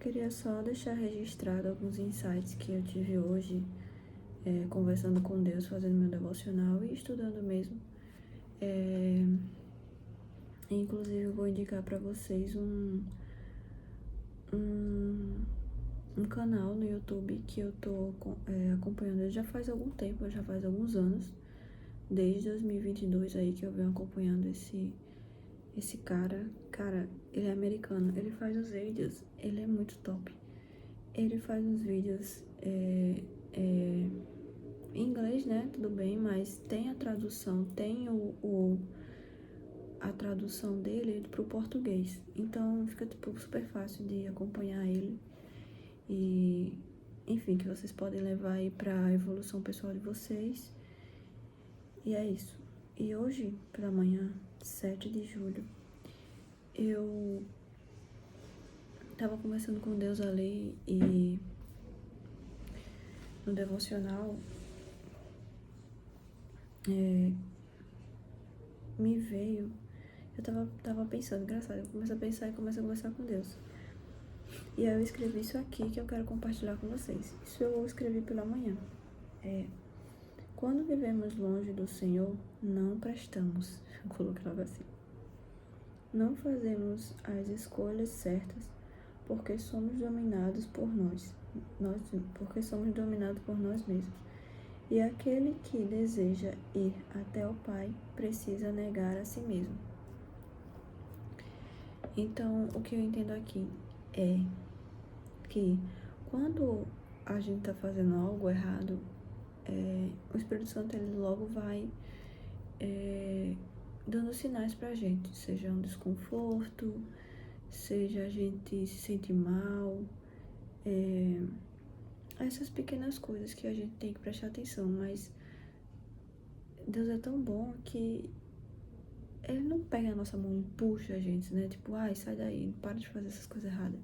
Queria só deixar registrado alguns insights que eu tive hoje, conversando com Deus, fazendo meu devocional e estudando mesmo. Inclusive, eu vou indicar para vocês um canal no YouTube que eu tô acompanhando. Ele já faz algum tempo, já faz alguns anos, desde 2022 aí que eu venho acompanhando esse cara. Cara, ele é americano, ele faz os vídeos, ele é muito top. Ele faz uns vídeos em inglês, né? Tudo bem, mas tem a tradução, tem a tradução dele pro português. Então fica tipo super fácil de acompanhar ele. E enfim, que vocês podem levar aí pra evolução pessoal de vocês. E é isso. E hoje, pela manhã, 7 de julho, eu tava conversando com Deus ali e no devocional me veio. Eu tava pensando, engraçado, eu começo a pensar e começo a conversar com Deus. E aí eu escrevi isso aqui que eu quero compartilhar com vocês. Isso eu escrevi pela manhã. Quando vivemos longe do Senhor, não prestamos. Eu coloquei logo assim. Não fazemos as escolhas certas porque somos dominados por porque somos dominados por nós mesmos. E aquele que deseja ir até o Pai precisa negar a si mesmo. Então, o que eu entendo aqui é que quando a gente tá fazendo algo errado, o Espírito Santo ele logo vai dando sinais pra gente, seja um desconforto, seja a gente se sentir mal, essas pequenas coisas que a gente tem que prestar atenção, mas Deus é tão bom que ele não pega a nossa mão e puxa a gente, né? Tipo, ai, sai daí, para de fazer essas coisas erradas.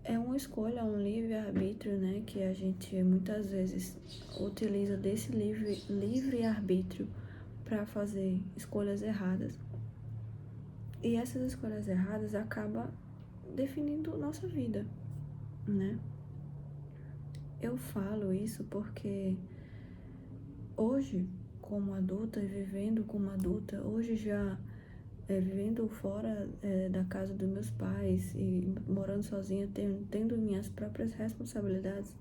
É uma escolha, um livre-arbítrio, né? Que a gente muitas vezes utiliza desse livre-arbítrio para fazer escolhas erradas. E essas escolhas erradas acabam definindo nossa vida, né? Eu falo isso porque hoje, como adulta e vivendo como adulta, hoje já vivendo fora da casa dos meus pais e morando sozinha, tendo minhas próprias responsabilidades,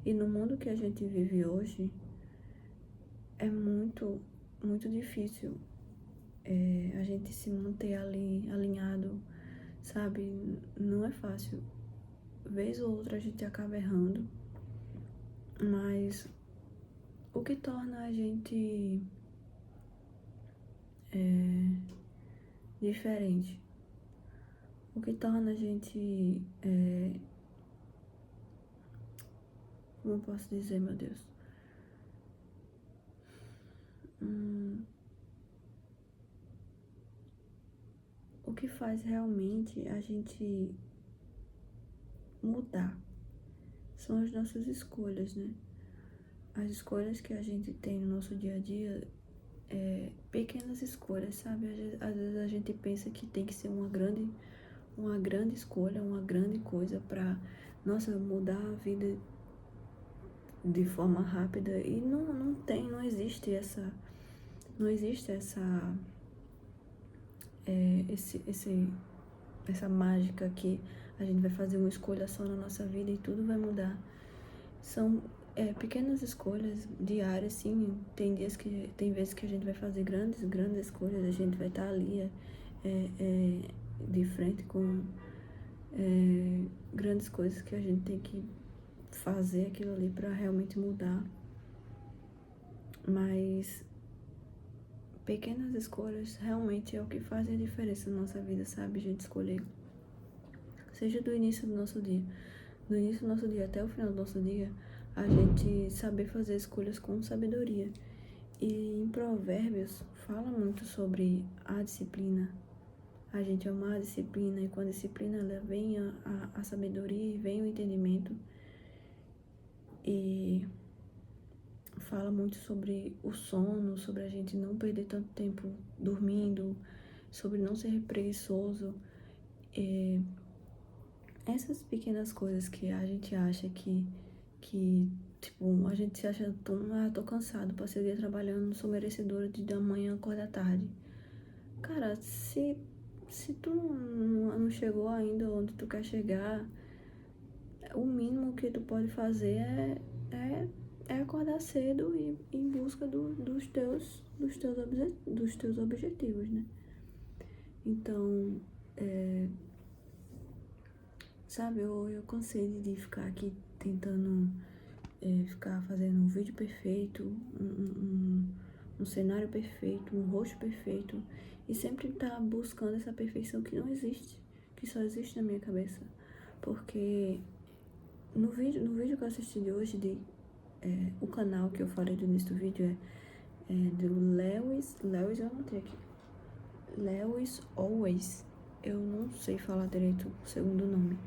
e no mundo que a gente vive hoje, é muito, muito difícil a gente se manter ali alinhado, sabe? Não é fácil. Vez ou outra a gente acaba errando, mas o que torna a gente diferente, o que torna a gente, como eu posso dizer, meu Deus? O que faz realmente a gente mudar são as nossas escolhas, né? As escolhas que a gente tem no nosso dia a dia, pequenas escolhas, sabe? Às vezes a gente pensa que tem que ser uma grande escolha, uma grande coisa pra, nossa, mudar a vida de forma rápida. E não existe essa mágica que a gente vai fazer uma escolha só na nossa vida e tudo vai mudar. São pequenas escolhas diárias, sim. Tem vezes que a gente vai fazer grandes escolhas, a gente vai estar ali de frente com grandes coisas que a gente tem que fazer aquilo ali para realmente mudar. Mas pequenas escolhas realmente é o que faz a diferença na nossa vida, sabe? A gente escolher, seja do início do nosso dia, até o final do nosso dia, a gente saber fazer escolhas com sabedoria. E em Provérbios fala muito sobre a disciplina, a gente amar a disciplina, e com a disciplina vem a sabedoria e vem o entendimento. E fala muito sobre o sono, sobre a gente não perder tanto tempo dormindo, sobre não ser preguiçoso. essas pequenas coisas que a gente acha tipo, a gente se acha tão, tô cansado, passei o dia trabalhando, sou merecedora de da manhã acordar tarde. Cara, se tu não chegou ainda onde tu quer chegar, o mínimo que tu pode fazer é, é acordar cedo e ir em busca dos teus objetivos, né? Então, sabe, eu cansei de ficar aqui tentando ficar fazendo um vídeo perfeito, um cenário perfeito, um rosto perfeito, e sempre tá buscando essa perfeição que não existe, que só existe na minha cabeça. Porque no vídeo que eu assisti de hoje, o canal que eu falei do início do vídeo é do Lewis, eu anotei aqui, Lewis Always, eu não sei falar direito o segundo nome,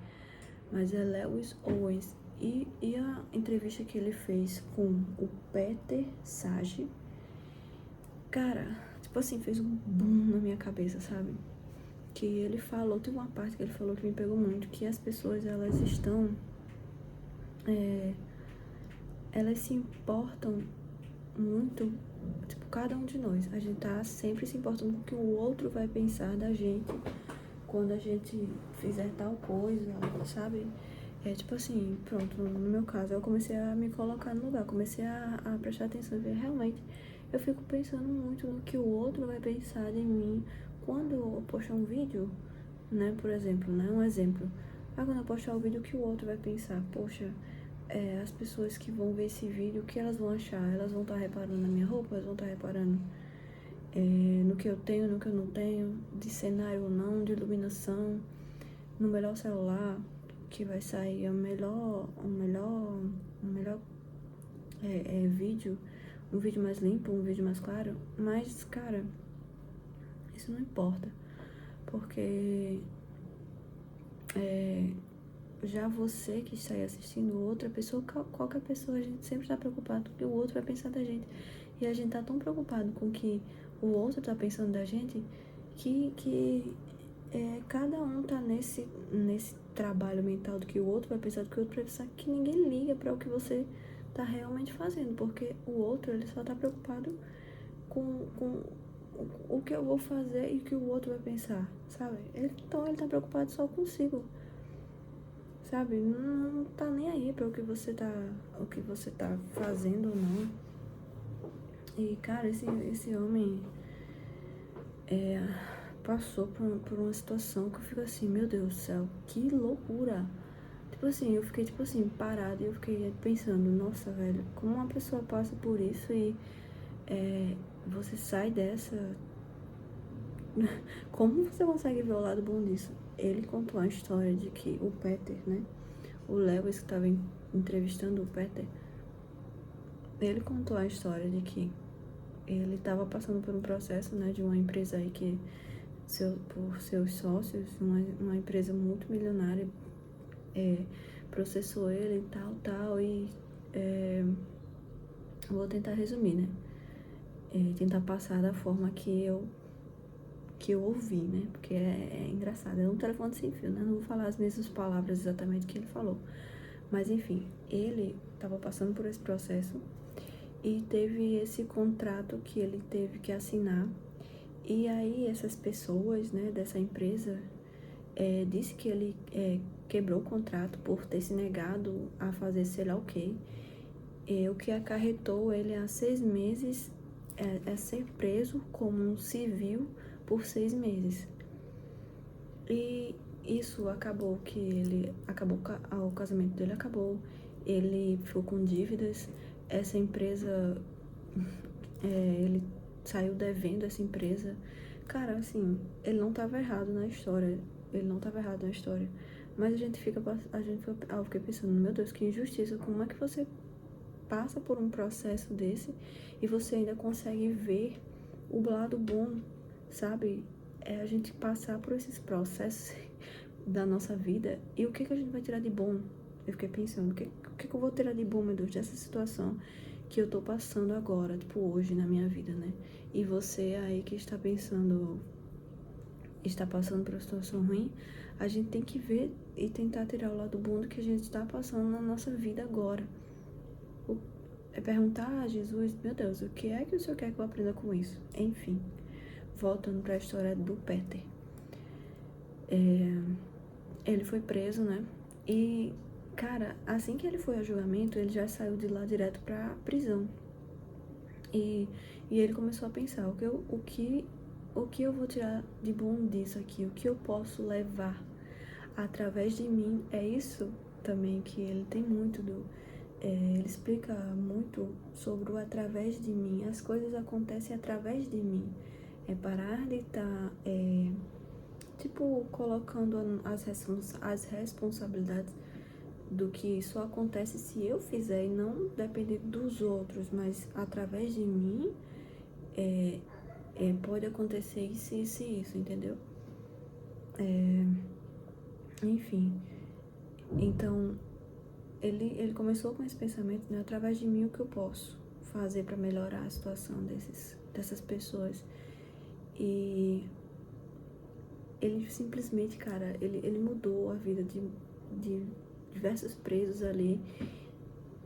mas é Lewis Owens. E a entrevista que ele fez com o Peter Sage, cara, tipo assim, fez um boom na minha cabeça, sabe? Que ele falou, tem uma parte que ele falou que me pegou muito, que as pessoas, elas estão, elas se importam muito, tipo, cada um de nós, a gente tá sempre se importando com o que o outro vai pensar da gente quando a gente fizer tal coisa, sabe? É tipo assim, pronto, no meu caso, eu comecei a me colocar no lugar, comecei a prestar atenção e ver, realmente, eu fico pensando muito no que o outro vai pensar de mim quando eu postar um vídeo, né, por exemplo, né, um exemplo. Quando eu postar o vídeo, o que o outro vai pensar? Poxa, as pessoas que vão ver esse vídeo, o que elas vão achar? Elas vão estar reparando na minha roupa, elas vão estar reparando no que eu tenho, no que eu não tenho, de cenário ou não, de iluminação, no melhor celular, que vai sair o melhor vídeo, um vídeo mais limpo, um vídeo mais claro. Mas, cara, isso não importa, porque já você que está aí assistindo, outra pessoa, qualquer pessoa, a gente sempre está preocupado com o que o outro vai pensar da gente. E a gente tá tão preocupado com o que o outro tá pensando da gente que cada um tá nesse trabalho mental do que o outro vai pensar, do que o outro vai pensar, que ninguém liga para o que você tá realmente fazendo, porque o outro, ele só tá preocupado com o que eu vou fazer e o que o outro vai pensar, sabe? Então ele tá preocupado só consigo, sabe? Não tá nem aí para o que você tá fazendo ou não. E, cara, esse homem passou por uma situação que eu fico assim, meu Deus do céu, que loucura. Tipo assim, eu fiquei, tipo assim, parada e eu fiquei pensando, nossa, velho, como uma pessoa passa por isso e você sai dessa... Como você consegue ver o lado bom disso? Ele contou a história de que o Peter, né, o Lewis que estava entrevistando o Peter, ele contou a história de que ele estava passando por um processo, né, de uma empresa aí que, por seus sócios, uma empresa multimilionária, processou ele e tal, e vou tentar resumir, né, tentar passar da forma que eu ouvi, né, porque é engraçado, é um telefone sem fio, né, não vou falar as mesmas palavras exatamente que ele falou, mas enfim, ele estava passando por esse processo e teve esse contrato que ele teve que assinar. E aí essas pessoas, né, dessa empresa, disse que ele quebrou o contrato por ter se negado a fazer sei lá o quê. O que acarretou ele a 6 meses a ser preso como um civil por 6 meses. E isso acabou o casamento dele acabou, ele ficou com dívidas, essa empresa, ele saiu devendo essa empresa. Cara, assim, ele não estava errado na história, mas eu fiquei pensando, meu Deus, que injustiça, como é que você passa por um processo desse e você ainda consegue ver o lado bom, sabe? A gente passar por esses processos da nossa vida e o que a gente vai tirar de bom. Eu fiquei pensando, o que eu vou tirar de bom, meu Deus, dessa situação que eu tô passando agora, tipo, hoje na minha vida, né? E você aí que está passando por uma situação ruim, A gente tem que ver e tentar tirar o lado bom do que a gente está passando na nossa vida agora. É perguntar a Jesus, meu Deus, o que é que o Senhor quer que eu aprenda com isso? Enfim, voltando para a história do Peter. Ele foi preso, né? E, cara, assim que ele foi ao julgamento, ele já saiu de lá direto pra prisão. E ele começou a pensar, o que eu vou tirar de bom disso aqui? O que eu posso levar através de mim? É isso também que ele tem muito ele explica muito sobre o através de mim. As coisas acontecem através de mim. É parar de estar, colocando as responsabilidades do que só acontece se eu fizer e não depender dos outros, mas através de mim, pode acontecer isso, entendeu? Enfim, então, ele começou com esse pensamento, né? Através de mim, o que eu posso fazer para melhorar a situação dessas pessoas. E ele simplesmente, cara, ele mudou a vida de diversos presos ali.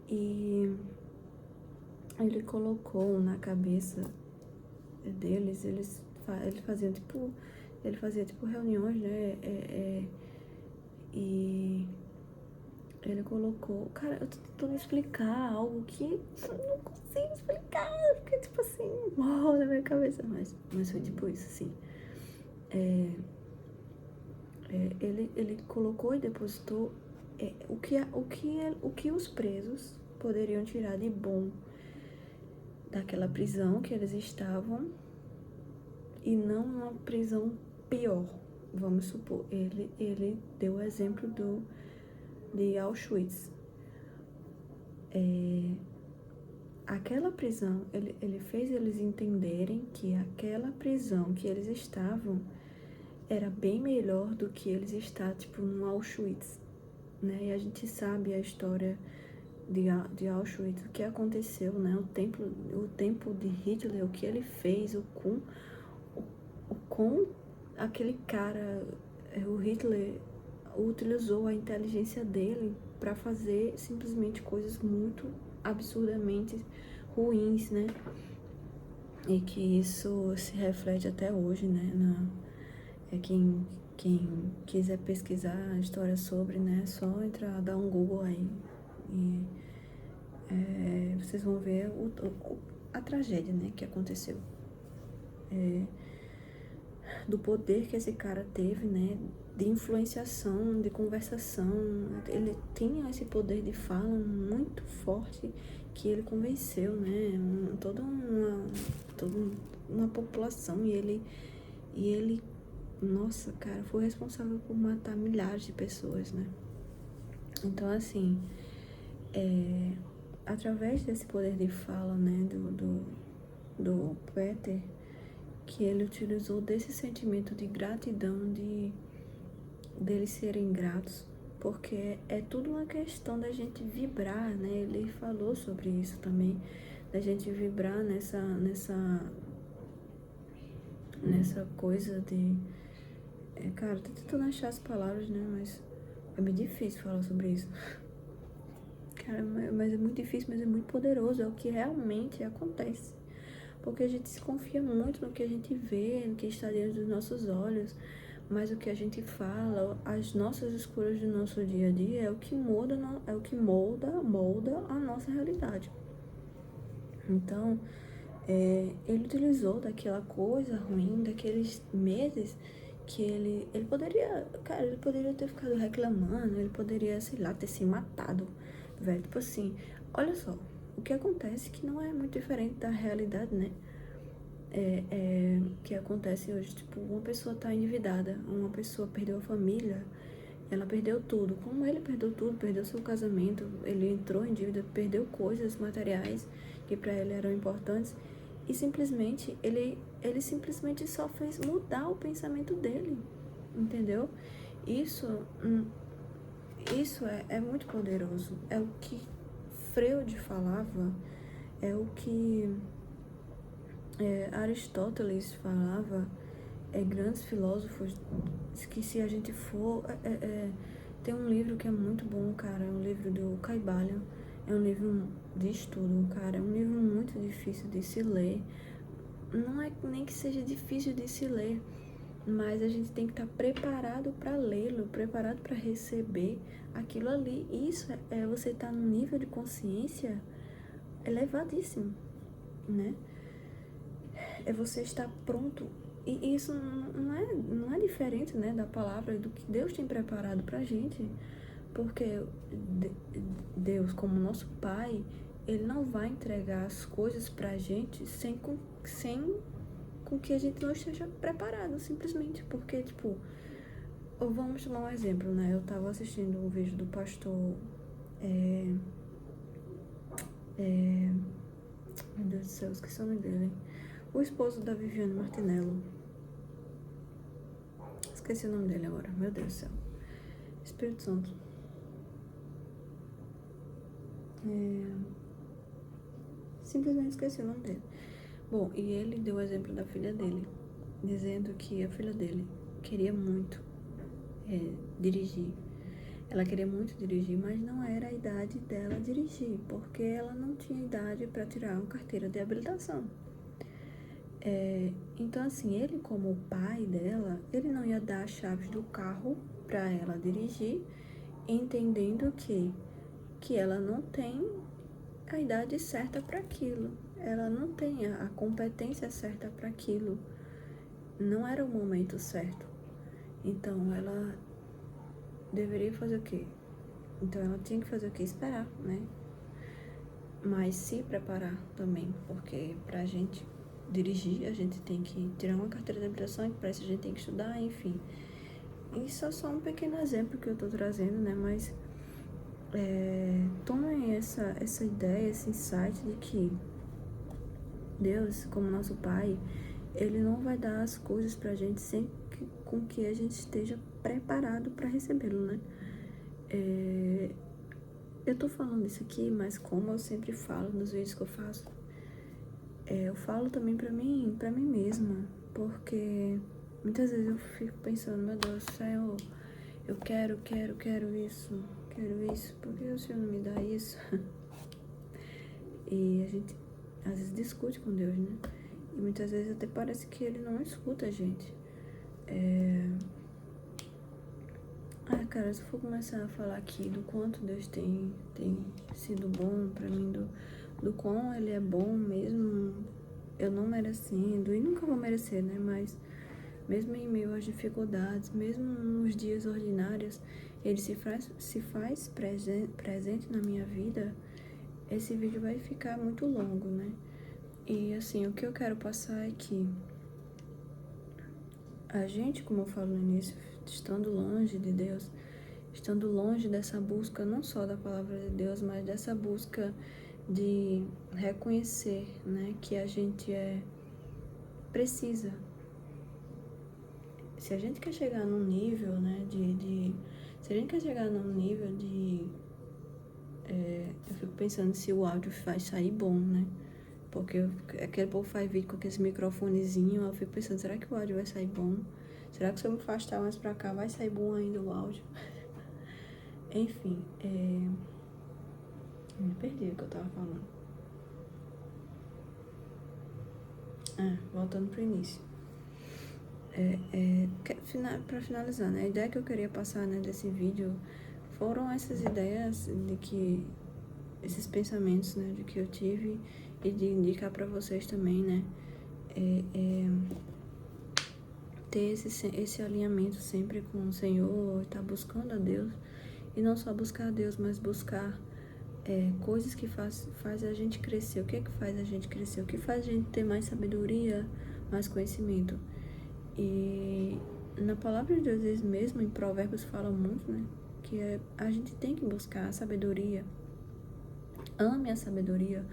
E ele colocou na cabeça deles, ele fazia tipo reuniões, né? E ele colocou... Cara, eu tô tentando explicar algo que eu não consigo explicar, porque tipo assim, morro na minha cabeça, mas foi tipo isso, assim. Ele colocou e depositou o que os presos poderiam tirar de bom daquela prisão que eles estavam e não uma prisão pior. Vamos supor, ele deu o exemplo de Auschwitz. Aquela prisão, ele fez eles entenderem que aquela prisão que eles estavam era bem melhor do que eles estar, tipo, no Auschwitz, né? E a gente sabe a história de Auschwitz, o que aconteceu, né? O tempo de Hitler, o que ele fez, o com aquele cara, o Hitler utilizou a inteligência dele para fazer simplesmente coisas muito absurdamente ruins, né? E que isso se reflete até hoje, né? Quem quiser pesquisar a história sobre, né? É só entrar, dar um Google aí e vocês vão ver a tragédia, né? Que aconteceu. Do poder que esse cara teve, né? De influenciação, de conversação. Ele tinha esse poder de fala muito forte que ele convenceu, né? Toda uma população. E ele, nossa, cara, foi responsável por matar milhares de pessoas, né? Então, assim, através desse poder de fala, né? Do Peter, que ele utilizou desse sentimento de gratidão, deles serem gratos, porque é tudo uma questão da gente vibrar, né? Ele falou sobre isso também, da gente vibrar nessa coisa de... cara, tô tentando achar as palavras, né? Mas é meio difícil falar sobre isso. Cara, mas é muito difícil, mas é muito poderoso, é o que realmente acontece. Porque a gente se confia muito no que a gente vê, no que está diante dos nossos olhos, mas o que a gente fala, as nossas escolhas do nosso dia a dia é o que molda a nossa realidade. Então, ele utilizou daquela coisa ruim, daqueles meses que ele poderia, cara, ele poderia ter ficado reclamando, ele poderia, sei lá, ter se matado, velho, tipo assim, olha só, o que acontece que não é muito diferente da realidade, né? Que acontece hoje, tipo, uma pessoa tá endividada, uma pessoa perdeu a família, ela perdeu tudo, como ele perdeu tudo, perdeu seu casamento, ele entrou em dívida, perdeu coisas materiais que para ele eram importantes, e simplesmente, ele simplesmente só fez mudar o pensamento dele, entendeu? Isso é muito poderoso, é o que Freud falava, é o que Aristóteles falava, grandes filósofos que se a gente for... tem um livro que é muito bom, cara, é um livro do Caibalion, é um livro de estudo, cara, é um livro muito difícil de se ler. Não é nem que seja difícil de se ler, mas a gente tem que estar preparado para lê-lo, preparado para receber aquilo ali. Isso você estar num nível de consciência elevadíssimo, né? É você estar pronto. E isso não é diferente, né, da palavra, do que Deus tem preparado pra gente. Porque Deus, como nosso Pai, Ele não vai entregar as coisas pra gente sem com que a gente não esteja preparado, simplesmente. Porque, tipo, vamos tomar um exemplo, né? Eu tava assistindo um vídeo do pastor... meu Deus do céu, esqueci o nome dele. O esposo da Viviane Martinello. Esqueci o nome dele agora, meu Deus do céu. Espírito Santo. Simplesmente esqueci o nome dele. Bom, e ele deu o exemplo da filha dele, dizendo que a filha dele queria muito dirigir. Ela queria muito dirigir, mas não era a idade dela dirigir, porque ela não tinha idade para tirar uma carteira de habilitação. Então, assim, ele como o pai dela, ele não ia dar as chaves do carro para ela dirigir, entendendo que ela não tem a idade certa para aquilo, ela não tem a competência certa para aquilo, não era o momento certo. Então, ela deveria fazer o quê? Então, ela tinha que fazer o quê? Esperar, né? Mas se preparar também, porque pra gente dirigir, a gente tem que tirar uma carteira de habilitação, e para isso a gente tem que estudar, enfim. Isso é só um pequeno exemplo que eu tô trazendo, né? Mas tomem essa ideia, esse insight de que Deus, como nosso Pai, Ele não vai dar as coisas pra gente sem com que a gente esteja preparado para recebê-lo, né? Eu tô falando isso aqui, mas como eu sempre falo nos vídeos que eu faço, eu falo também pra mim mesma, porque muitas vezes eu fico pensando, meu Deus, Senhor, eu quero isso, por que o Senhor não me dá isso? E a gente às vezes discute com Deus, né? E muitas vezes até parece que Ele não escuta a gente. Cara, se eu for começar a falar aqui do quanto Deus tem sido bom pra mim, do quão Ele é bom mesmo, eu não merecendo, e nunca vou merecer, né? Mas mesmo em meio às dificuldades, mesmo nos dias ordinários, Ele se faz presente na minha vida. Esse vídeo vai ficar muito longo, né? E assim, o que eu quero passar é que a gente, como eu falo no início, estando longe de Deus, estando longe dessa busca, não só da palavra de Deus, mas dessa busca de reconhecer, né, que a gente precisa. Se a gente quer chegar num nível, né, se a gente quer chegar num nível de... eu fico pensando se o áudio vai sair bom, né? Porque aquele povo faz vídeo com aqueles microfonezinhos, eu fico pensando, será que o áudio vai sair bom? Será que se eu me afastar mais pra cá, vai sair bom ainda o áudio? Enfim, me perdi o que eu tava falando. Voltando pro início. Pra finalizar, né? A ideia que eu queria passar, né, desse vídeo foram essas ideias de que... esses pensamentos, né, de que eu tive e de indicar pra vocês também, né? Ter esse alinhamento sempre com o Senhor, estar buscando a Deus. E não só buscar a Deus, mas buscar coisas que faz a gente crescer. O que é que faz a gente crescer? O que faz a gente ter mais sabedoria, mais conhecimento? E na palavra de Deus mesmo, em Provérbios, fala muito, né? Que a gente tem que buscar a sabedoria. Ame a sabedoria.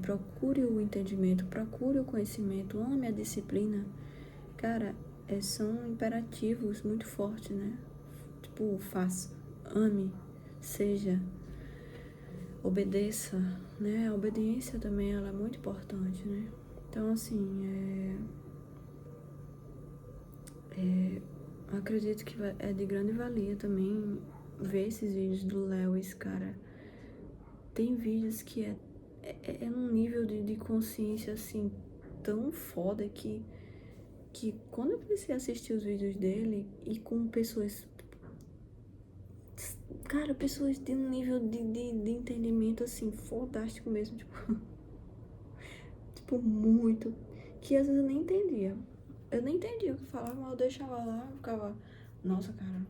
Procure o entendimento, procure o conhecimento, ame a disciplina. Cara, são imperativos muito fortes, né? Tipo, faça, ame, seja, obedeça, né? A obediência também, ela é muito importante, né? Então, assim, Acredito que é de grande valia também ver esses vídeos do Lewis, cara. Tem vídeos que é num nível de consciência, assim, tão foda que quando eu comecei a assistir os vídeos dele e com pessoas, cara, pessoas de um nível de entendimento, assim, fodástico mesmo, tipo, muito, que às vezes eu nem entendia. Eu nem entendia o que falava, mas eu deixava lá e ficava, nossa, cara,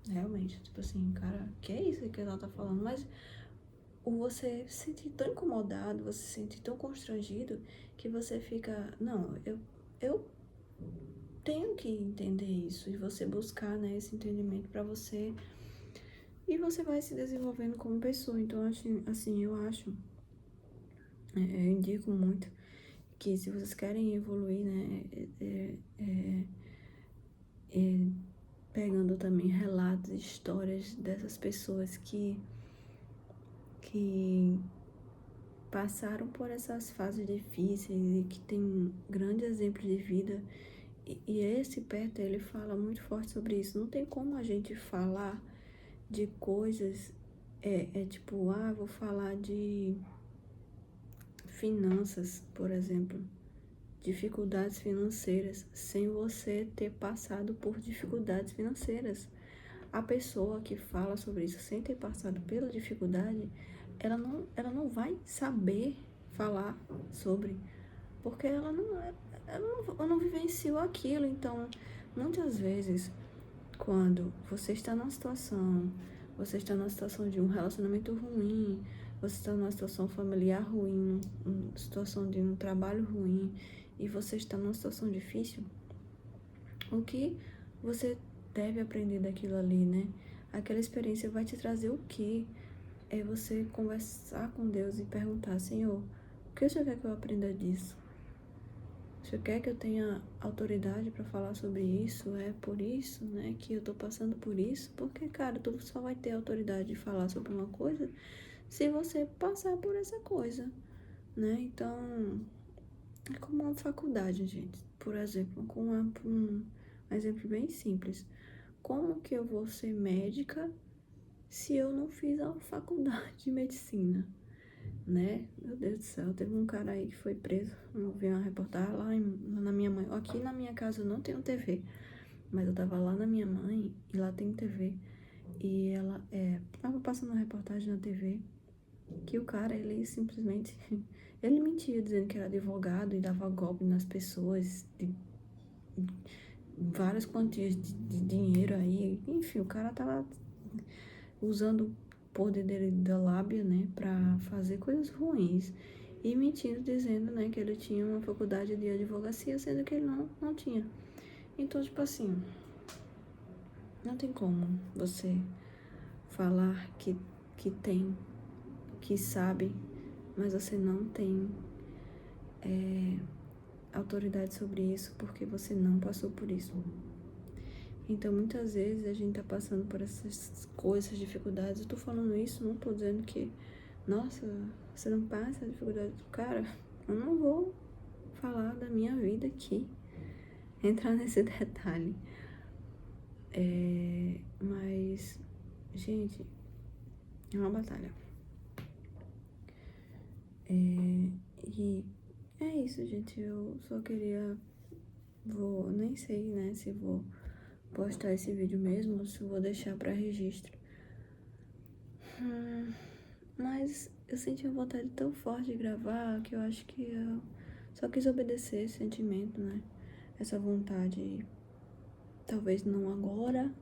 realmente, tipo assim, cara, que é isso que ela tá falando? Mas você se sente tão incomodado, você se sente tão constrangido, que você fica, não, eu tenho que entender isso, e você buscar, né, esse entendimento pra você, e você vai se desenvolvendo como pessoa. Então, assim, eu acho, eu indico muito que se vocês querem evoluir, né, pegando também relatos, histórias dessas pessoas que passaram por essas fases difíceis e que tem grandes exemplos de vida. E esse Peter, ele fala muito forte sobre isso. Não tem como a gente falar de coisas, tipo, vou falar de finanças, por exemplo, dificuldades financeiras, sem você ter passado por dificuldades financeiras. A pessoa que fala sobre isso sem ter passado pela dificuldade, ela não vai saber falar sobre, porque ela não vivenciou aquilo. Então, muitas vezes, quando você está numa situação de um relacionamento ruim, você está numa situação familiar ruim, uma situação de um trabalho ruim, e você está numa situação difícil, o que você deve aprender daquilo ali, né? Aquela experiência vai te trazer o quê? É você conversar com Deus e perguntar, Senhor, o que o Senhor quer que eu aprenda disso? O Senhor quer que eu tenha autoridade para falar sobre isso? É por isso, né, que eu tô passando por isso? Porque, cara, tu só vai ter autoridade de falar sobre uma coisa se você passar por essa coisa, né? Então, é como uma faculdade, gente. Por exemplo, um exemplo bem simples. Como que eu vou ser médica se eu não fiz a faculdade de medicina, né? Meu Deus do céu, teve um cara aí que foi preso. Eu vi uma reportagem lá na minha mãe. Aqui na minha casa eu não tenho TV, mas eu tava lá na minha mãe e lá tem TV. E ela tava passando uma reportagem na TV que o cara, ele simplesmente, ele mentia dizendo que era advogado e dava golpe nas pessoas, de várias quantias de dinheiro aí. Enfim, o cara tava usando o poder dele da lábia, né, pra fazer coisas ruins. E mentindo, dizendo, né, que ele tinha uma faculdade de advocacia, sendo que ele não tinha. Então, tipo assim, não tem como você falar que tem, que sabe, mas você não tem autoridade sobre isso porque você não passou por isso. Então, muitas vezes a gente tá passando por essas coisas, essas dificuldades. Eu tô falando isso, não tô dizendo que, nossa, você não passa a dificuldade do cara. Eu não vou falar da minha vida aqui, entrar nesse detalhe. Mas, gente, é uma batalha. E é isso, gente. Eu só queria. Nem sei, né, se vou postar esse vídeo mesmo ou se vou deixar pra registro. Mas eu senti uma vontade tão forte de gravar que eu acho que eu só quis obedecer esse sentimento, né? Essa vontade, talvez não agora,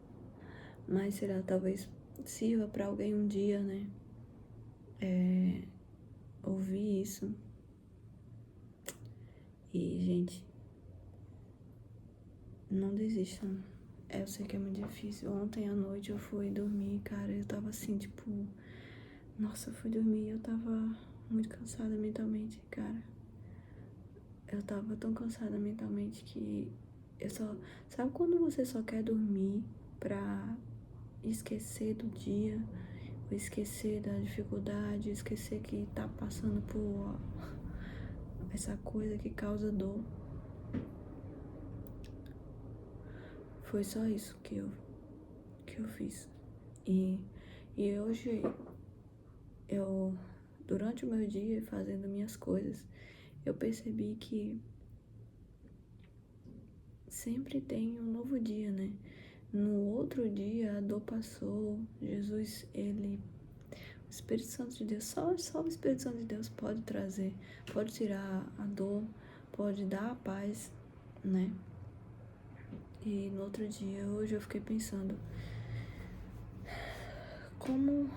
mas será talvez sirva pra alguém um dia, né? Ouvir isso. E, gente, não desistam. Eu sei que é muito difícil. Ontem à noite eu fui dormir, cara, eu tava assim, tipo... Nossa, eu fui dormir e eu tava muito cansada mentalmente, cara. Eu tava tão cansada mentalmente que eu só... Sabe quando você só quer dormir pra esquecer do dia, ou esquecer da dificuldade, esquecer que tá passando por essa coisa que causa dor? Foi só isso que eu fiz. E, e hoje, durante o meu dia, fazendo minhas coisas, eu percebi que sempre tem um novo dia, né? No outro dia, a dor passou, Jesus, o Espírito Santo de Deus, só o Espírito Santo de Deus pode trazer, pode tirar a dor, pode dar a paz, né? E no outro dia, hoje eu fiquei pensando, como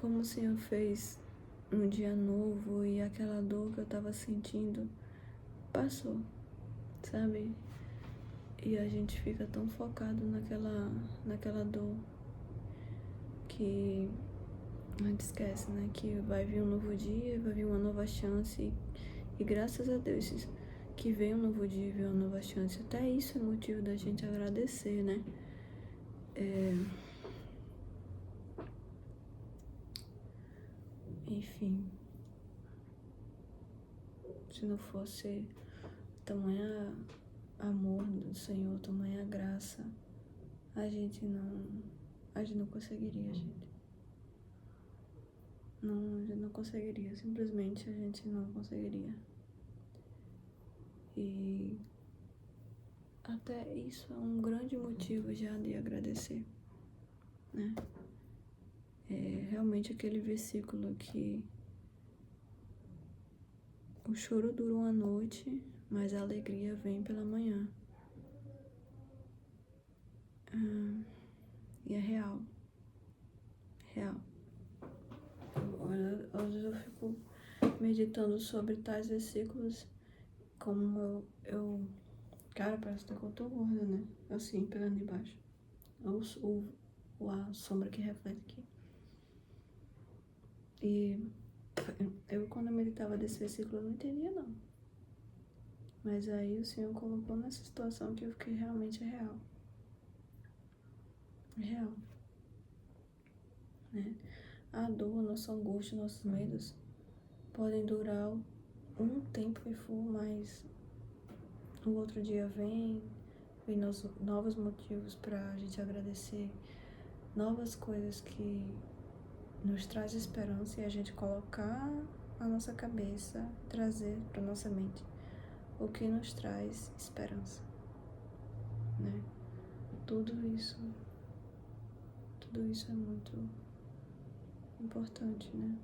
o Senhor fez um dia novo e aquela dor que eu tava sentindo passou, sabe? E a gente fica tão focado naquela dor que a gente esquece, né? Que vai vir um novo dia, vai vir uma nova chance. E graças a Deus que vem um novo dia e vem uma nova chance. Até isso é motivo da gente agradecer, né? Enfim, se não fosse tamanha amor do Senhor, tamanha graça, a gente não conseguiria, gente. Não, a gente não conseguiria, simplesmente a gente não conseguiria. E até isso é um grande motivo já de agradecer, né? É realmente aquele versículo que o choro dura uma noite, mas a alegria vem pela manhã. E é real. Real. Olha, às vezes eu fico meditando sobre tais versículos, como cara, parece até que eu tô gorda, né? Assim, pegando de baixo. A sombra que reflete aqui. E eu, quando eu meditava desse versículo, eu não entendia, não. Mas aí o Senhor colocou nessa situação que eu fiquei realmente real. Real. Né? A dor, nossa angústia, nossos medos podem durar um tempo que for, mas o outro dia vem novos motivos pra gente agradecer, novas coisas que nos traz esperança e a gente colocar na nossa cabeça, trazer pra nossa mente o que nos traz esperança, né? Tudo isso é muito importante, né?